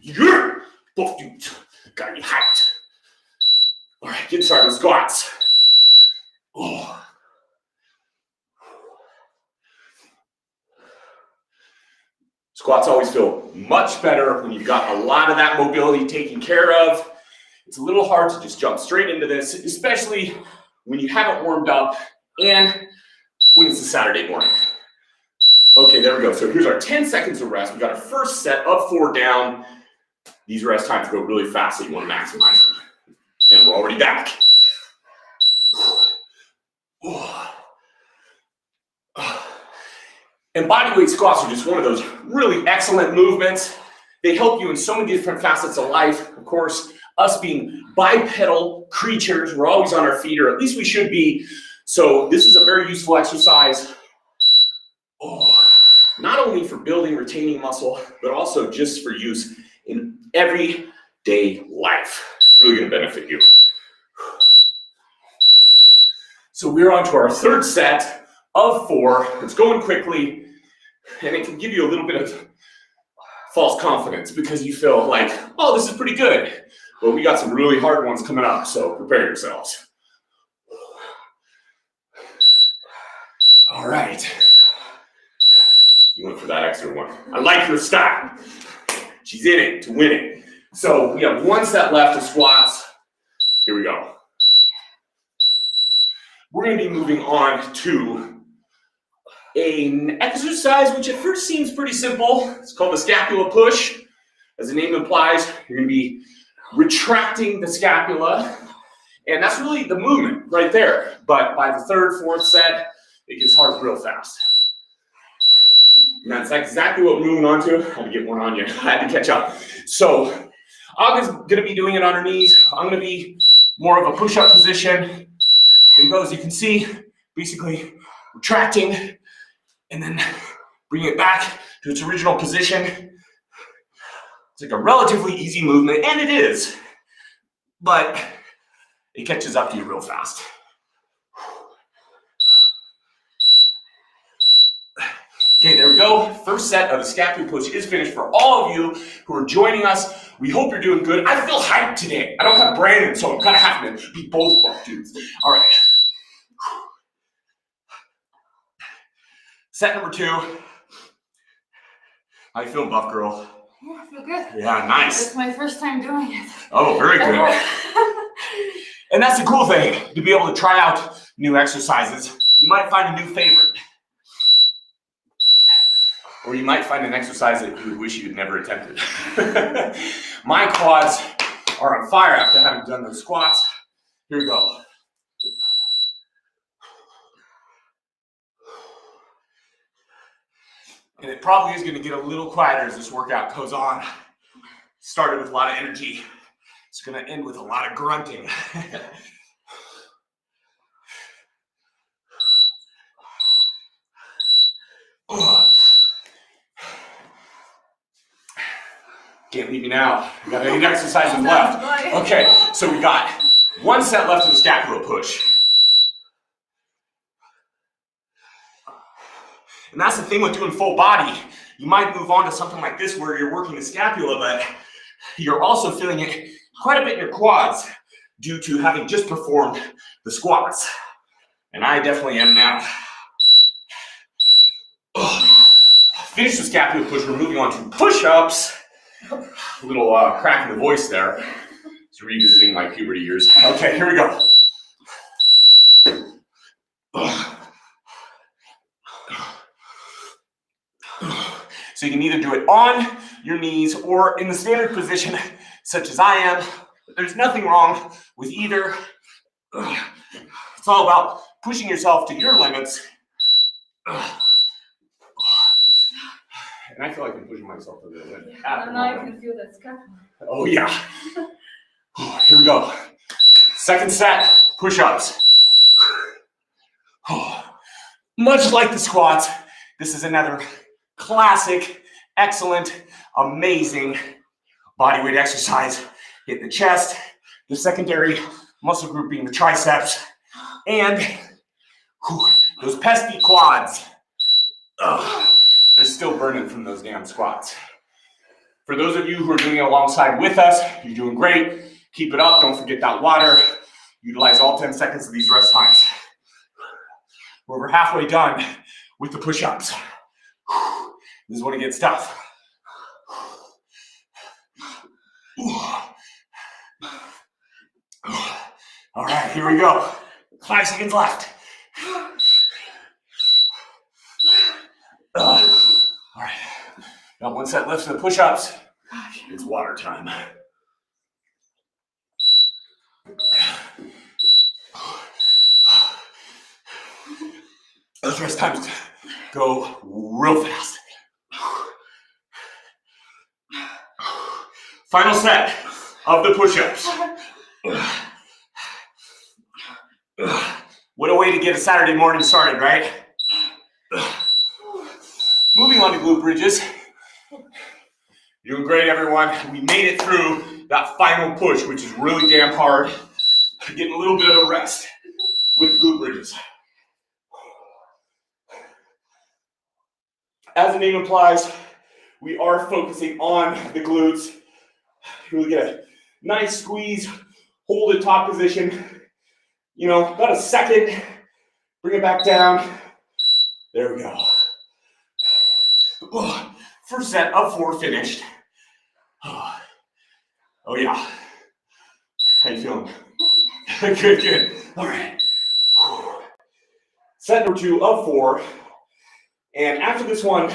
Yeah, both dudes. Gotta be hyped. All right, get started with squats. Oh. Squats always feel much better when you've got a lot of that mobility taken care of. It's a little hard to just jump straight into this, especially when you haven't warmed up and when it's a Saturday morning. Okay, there we go. So here's our 10 seconds of rest. We got our first set of 4 down. These rest times go really fast, so you want to maximize them. And we're already back. And bodyweight squats are just one of those really excellent movements. They help you in so many different facets of life. Of course, us being bipedal creatures, we're always on our feet, or at least we should be. So this is a very useful exercise. Not only for building, retaining muscle, but also just for use in everyday life. It's really going to benefit you. So we're on to our third set of 4. It's going quickly, and it can give you a little bit of false confidence because you feel like, oh, this is pretty good. But we got some really hard ones coming up, so prepare yourselves. All right. You went for that extra one. I like her style. She's in it to win it. So we have 1 set left of squats. Here we go. We're going to be moving on to an exercise which at first seems pretty simple. It's called the Scapula Push. As the name implies, you're going to be retracting the scapula. And that's really the movement right there. But by the 3rd, 4th set, it gets hard real fast. And that's exactly what we're moving on to. I had to get one on you. I had to catch up. So Aga's going to be doing it on her knees. I'm going to be more of a push-up position. Here you go. As you can see, basically retracting and then bring it back to its original position. It's like a relatively easy movement, and it is, but it catches up to you real fast. Okay, there we go. First set of the Scapula Push is finished for all of you who are joining us. We hope you're doing good. I feel hyped today. I don't have Brandon, so I'm kind of having to be both buff dudes. All right. Set number 2. How you feeling, buff girl? Yeah, I feel good. Yeah, nice. It's my first time doing it. Oh, very good. And that's the cool thing, to be able to try out new exercises. You might find a new favorite. Or you might find an exercise that you would wish you'd never attempted. My quads are on fire after having done those squats. Here we go. And it probably is going to get a little quieter as this workout goes on. Started with a lot of energy. It's going to end with a lot of grunting. Can't leave me now. We got 8 exercises left. Okay, so we got 1 set left of the Scapula Push. And that's the thing with doing full body. You might move on to something like this where you're working the scapula, but you're also feeling it quite a bit in your quads due to having just performed the squats. And I definitely am now. Finish the Scapula Push. We're moving on to push-ups. A little crack in the voice there. It's revisiting my puberty years. Okay, here we go. So you can either do it on your knees or in the standard position, such as I am. There's nothing wrong with either. It's all about pushing yourself to your limits. And I feel like I'm pushing myself to the limit. And I can feel that scapula. Oh yeah. Here we go. Second set, push-ups. Much like the squats, this is another classic, excellent, amazing bodyweight exercise. Hit the chest, the secondary muscle group being the triceps, and those pesky quads. They're still burning from those damn squats. For those of you who are doing it alongside with us, you're doing great. Keep it up. Don't forget that water. Utilize all 10 seconds of these rest times. We're over halfway done with the push-ups. This is when it gets tough. All right, here we go. 5 seconds left. All right, got one set left for the push-ups. It's water time. Those rest times go real fast. Final set of the push-ups. What a way to get a Saturday morning started, right? Moving on to glute bridges. You're doing great, everyone. We made it through that final push, which is really damn hard. Getting a little bit of a rest with glute bridges. As the name implies, we are focusing on the glutes. Really get a nice squeeze, hold the top position, you know, about a second, bring it back down. There we go. First set of 4 finished. Oh yeah. How you feeling? Good, good. All right. Set number 2 of 4. And after this one,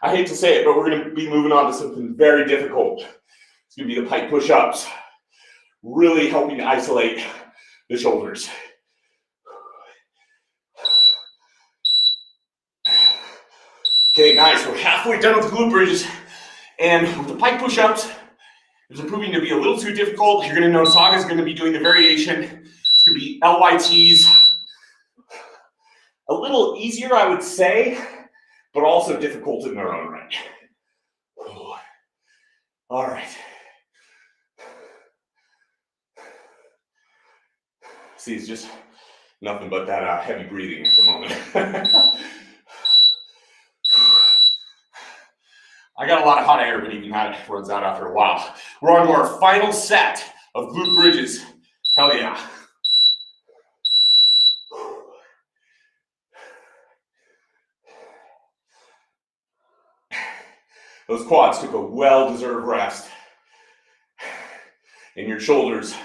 I hate to say it, but we're going to be moving on to something very difficult. It's going to be the pike push-ups. Really helping to isolate the shoulders. Okay, nice. We're halfway done with the glute bridges. And with the pike push-ups, it's proving to be a little too difficult. You're going to notice Aga's going to be doing the variation. It's going to be LYTs. A little easier, I would say, but also difficult in their own right. All right. See, it's just nothing but that heavy breathing at the moment. I got a lot of hot air, but even that runs out after a while. We're on to our final set of glute bridges. Hell yeah. Those quads took a well-deserved rest. And your shoulders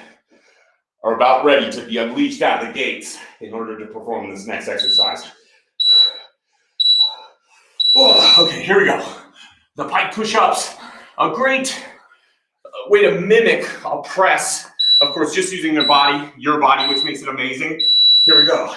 are about ready to be unleashed out of the gates in order to perform this next exercise. Oh, okay, here we go. The pike push-ups, a great way to mimic a press. Of course, just using your body, which makes it amazing. Here we go.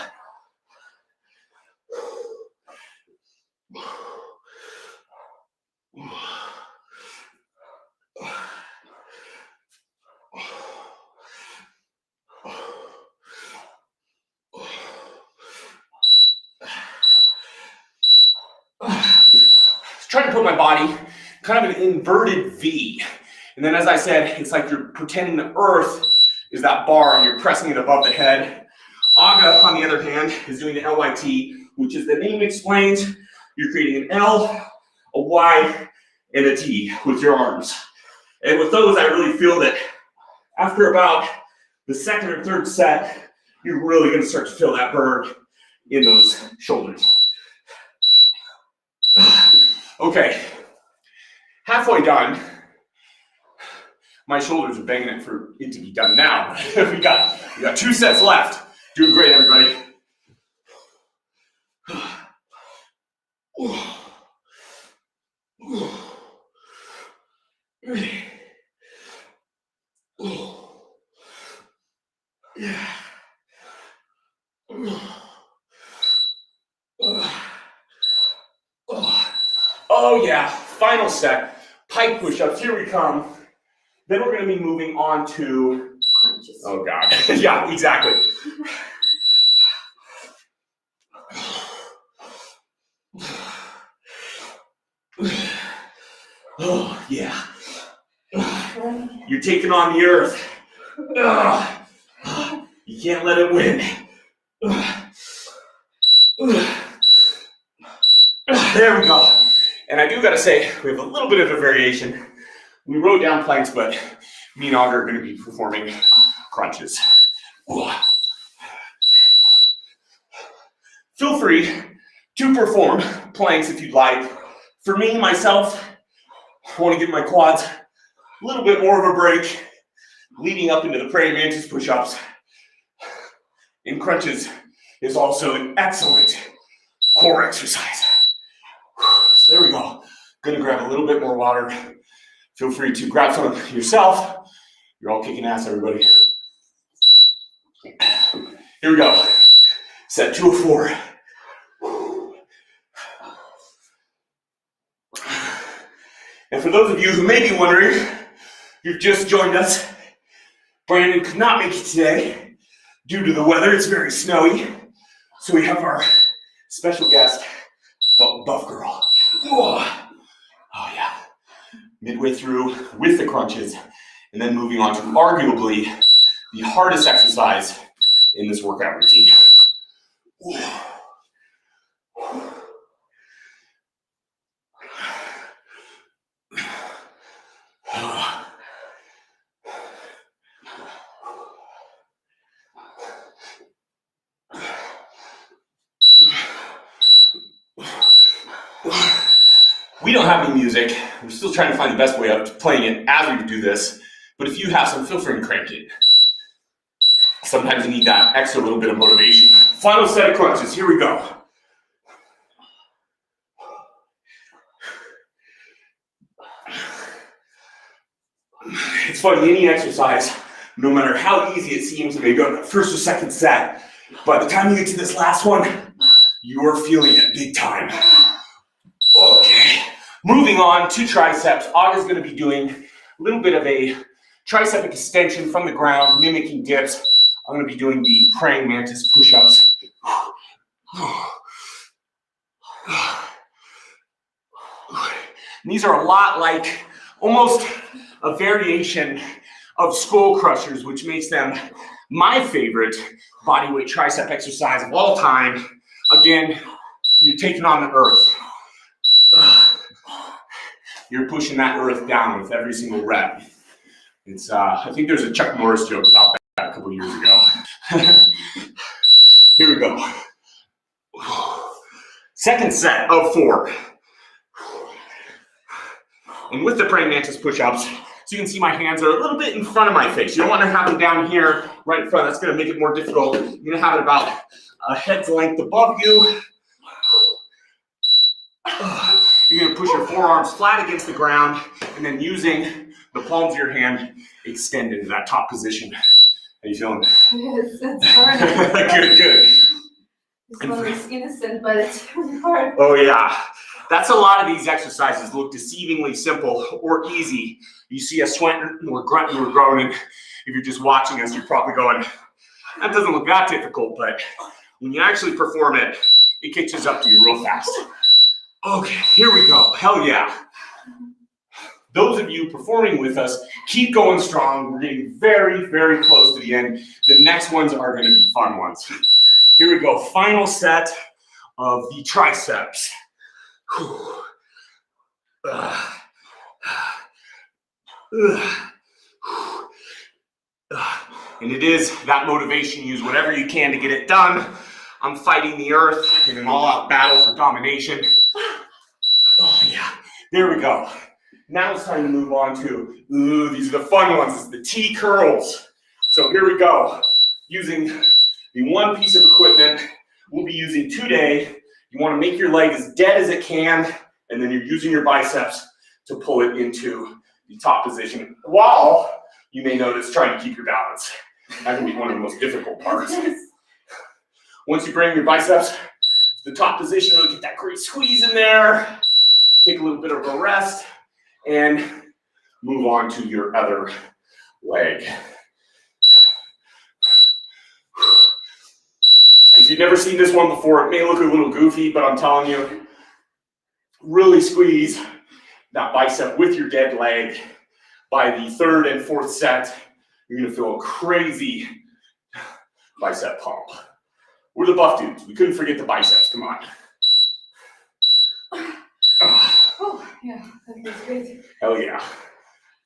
Trying to put my body kind of an inverted V. And then as I said, it's like you're pretending the earth is that bar and you're pressing it above the head. Aga, on the other hand, is doing the LYT, which is the name explains. You're creating an L, a Y, and a T with your arms. And with those, I really feel that after about the second or third set, you're really going to start to feel that burn in those shoulders. Okay, halfway done. My shoulders are begging it for it to be done now. we got 2 sets left. Doing great, everybody. Oh yeah, final set, pike push-ups, here we come. Then we're gonna be moving on to crunches. Oh God, yeah, exactly. Oh yeah. You're taking on the earth. You can't let it win. There we go. And I do gotta say, we have a little bit of a variation. We wrote down planks, but me and Auger are going to be performing crunches. Feel free to perform planks if you'd like. For me, myself, I want to give my quads a little bit more of a break leading up into the praying mantis push-ups. And crunches is also an excellent core exercise. So there we go. Gonna grab a little bit more water. Feel free to grab some yourself. You're all kicking ass, everybody. Here we go. Set 2 of 4. And for those of you who may be wondering, you've just joined us. Brandon could not make it today due to the weather. It's very snowy. So we have our special guest, Buff Girl. Whoa. Oh yeah. Midway through with the crunches, and then moving on to arguably the hardest exercise in this workout routine. We don't have any music. We're still trying to find the best way of playing it as we do this. But if you have some, feel free to crank it. Sometimes you need that extra little bit of motivation. Final set of crunches. Here we go. It's funny, any exercise, no matter how easy it seems, maybe on the first or second set, by the time you get to this last one, you are feeling it big time. Okay, moving on to triceps. August is going to be doing a little bit of a tricep extension from the ground, mimicking dips. I'm going to be doing the praying mantis push-ups. And these are a lot like almost a variation of skull crushers, which makes them my favorite bodyweight tricep exercise of all time. Again, you're taking on the earth. You're pushing that earth down with every single rep. It's I think there's a Chuck Norris joke about that a couple years ago. Here we go. Second set of 4. And with the praying mantis push-ups, so you can see my hands are a little bit in front of my face. You don't want to have them down here right in front. That's going to make it more difficult. You're going to have it about a head's length above you. You're going to push your forearms flat against the ground, and then using the palms of your hand, extend into that top position. How you feeling? Yes, it's hard. Good, good. This one is innocent, but it's really hard. Oh yeah. That's a lot of these exercises look deceivingly simple or easy. You see us sweating, we're grunting, we're groaning. If you're just watching us, you're probably going, that doesn't look that difficult, but when you actually perform it, it catches up to you real fast. Okay, here we go. Hell yeah. Those of you performing with us, keep going strong. We're getting very, very close to the end. The next ones are going to be fun ones. Here we go. Final set of the triceps. And it is that motivation. Use whatever you can to get it done. I'm fighting the earth in an all-out battle for domination. Oh yeah, there we go. Now it's time to move on to, these are the fun ones. It's the T curls. So here we go. Using the one piece of equipment we'll be using today. You want to make your leg as dead as it can, and then you're using your biceps to pull it into the top position, while you may notice trying to keep your balance. That can be one of the most difficult parts. Once you bring your biceps to the top position, really get that great squeeze in there. Take a little bit of a rest, and move on to your other leg. If you've never seen this one before, it may look a little goofy, but I'm telling you, really squeeze that bicep with your dead leg. By the 3rd and 4th set, you're gonna feel a crazy bicep pump. We're the buff dudes. We couldn't forget the biceps, come on. Oh, yeah, that feels great. Hell yeah.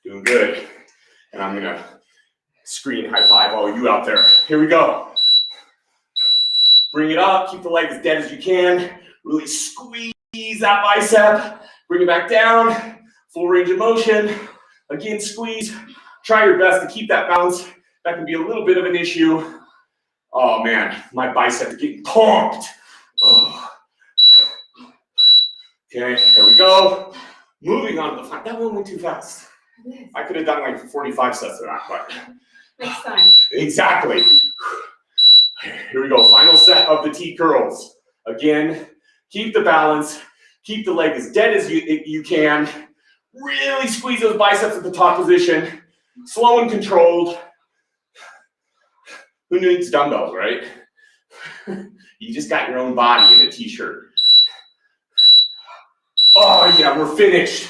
Doing good. And I'm gonna screen high five all of you out there. Here we go. Bring it up, keep the leg as dead as you can. Really squeeze that bicep. Bring it back down, full range of motion. Again, squeeze. Try your best to keep that balance. That can be a little bit of an issue. Oh man, my bicep is getting pumped. Oh. Okay, here we go. Moving on to the final. That one went too fast. I could have done like 45 sets of that, but. Next time. Exactly. Here we go, final set of the T curls. Again, keep the balance, keep the leg as dead as you can. Really squeeze those biceps at the top position. Slow and controlled. Who needs dumbbells, right? You just got your own body in a t-shirt. Oh yeah, we're finished.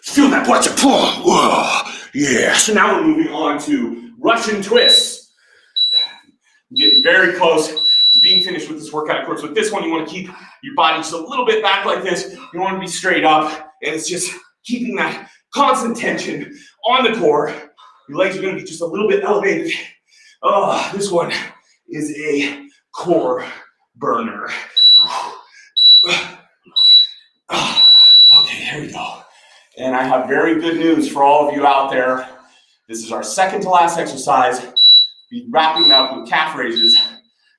Feel that bicep pull. Whoa. Yeah, so now we're moving on to Russian twists. Getting very close to being finished with this workout. Of course, with this one, you want to keep your body just a little bit back like this. You want to be straight up, and it's just keeping that constant tension on the core. Your legs are going to be just a little bit elevated. Oh, this one is a core burner. Okay, here we go. And I have very good news for all of you out there. This is our second to last exercise. Be wrapping up with calf raises.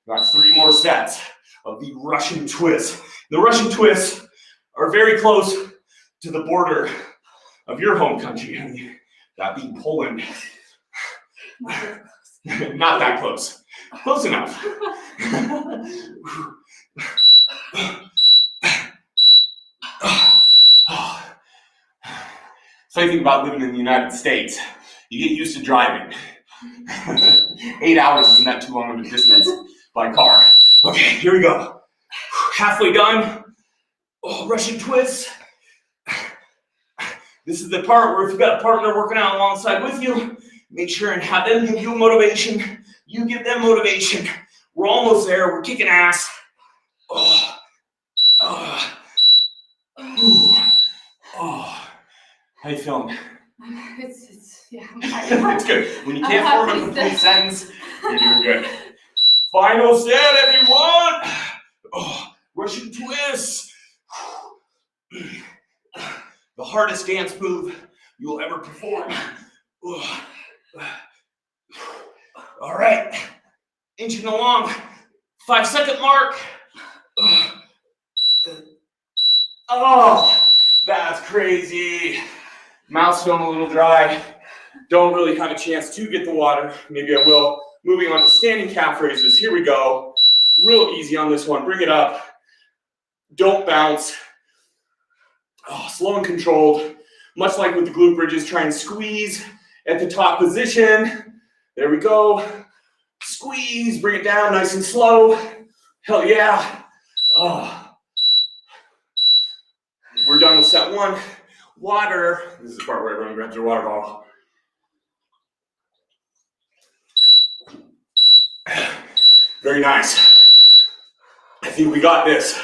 We've got 3 more sets of the Russian twists. The Russian twists are very close to the border of your home country. I mean, that being Poland. Not that close. Close enough. Funny thing about living in the United States, you get used to driving. 8 hours isn't that too long of a distance by car. Okay, here we go. Halfway done. Oh, Russian twists. This is the part where if you've got a partner working out alongside with you, make sure and have them give you motivation. You give them motivation. We're almost there. We're kicking ass. Oh. Oh. How you feeling? Yeah. It's good. When you can't form a complete sentence, you're doing good. Final set, everyone. Oh, Russian twists. The hardest dance move you will ever perform. All right. Inching along. 5-second mark. Oh, that's crazy. Mouth's feeling a little dry. Don't really have a chance to get the water. Maybe I will. Moving on to standing calf raises. Here we go. Real easy on this one. Bring it up. Don't bounce. Oh, slow and controlled. Much like with the glute bridges, try and squeeze at the top position. There we go. Squeeze, bring it down nice and slow. Hell yeah. Oh. We're done with set 1. Water. This is the part where everyone grabs their water bottle. Very nice. I think we got this.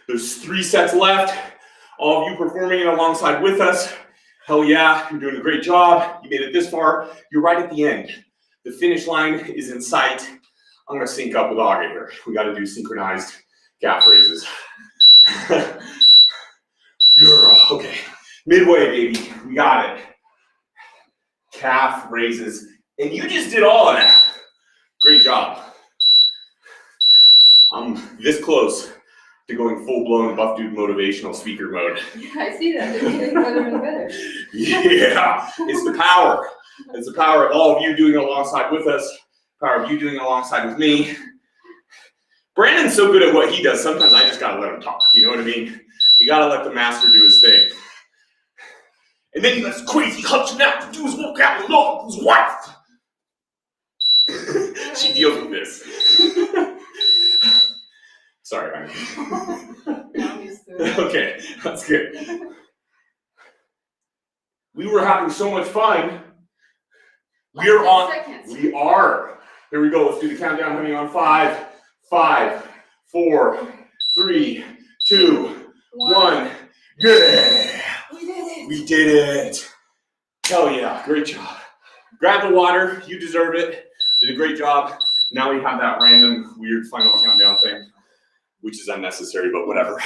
There's 3 sets left. All of you performing it alongside with us. Hell yeah, you're doing a great job. You made it this far. You're right at the end. The finish line is in sight. I'm gonna sync up with Augie here. We gotta do synchronized calf raises. Okay, midway, baby. We got it. Calf raises. And you just did all of that. Great job. I'm this close to going full-blown buff dude motivational speaker mode. Yeah, I see that. They're getting better and better. Yeah, it's the power. It's the power of all of you doing it alongside with us. Power of you doing it alongside with me. Brandon's so good at what he does, sometimes I just gotta let him talk, you know what I mean? You gotta let the master do his thing. And then he lets crazy hutching out to do his workout alone with his wife. She deals with this. Sorry, I'm used to it. Okay, that's good. We were having so much fun. We're on. Seconds. We are. Here we go. Let's do the countdown, honey. On 5, 5, 4, 3, 2, 1. Yeah. We did it. We did it. Hell yeah, great job. Grab the water, you deserve it. Did a great job. Now we have that random weird final countdown thing, which is unnecessary, but whatever.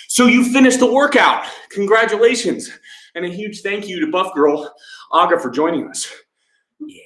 So you finished the workout. Congratulations. And a huge thank you to Buff Girl Aga for joining us. Yeah.